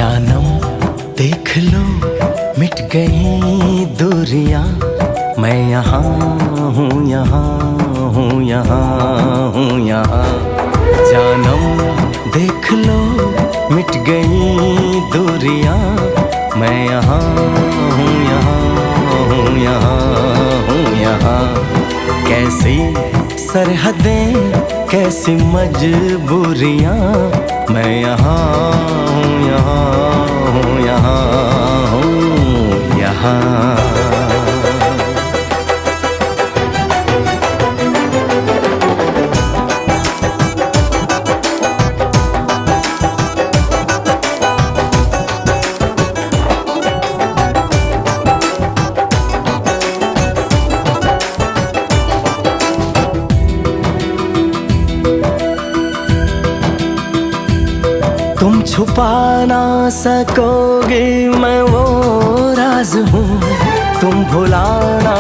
जानम देख लो मिट गई दूरियां, मैं यहाँ हूँ, यहाँ हूँ, यहाँ हूँ, यहाँ। जानम देख लो मिट गई दूरियां, मैं यहाँ हूँ, यहाँ हूँ, यहाँ हूँ, यहाँ। कैसी सरहदें कैसी मजबूरियां, मैं यहाँ हूँ, यहाँ हूँ, यहाँ हूँ, यहाँ। तुम छुपा ना सकोगे मैं वो राज हूँ, तुम भुला ना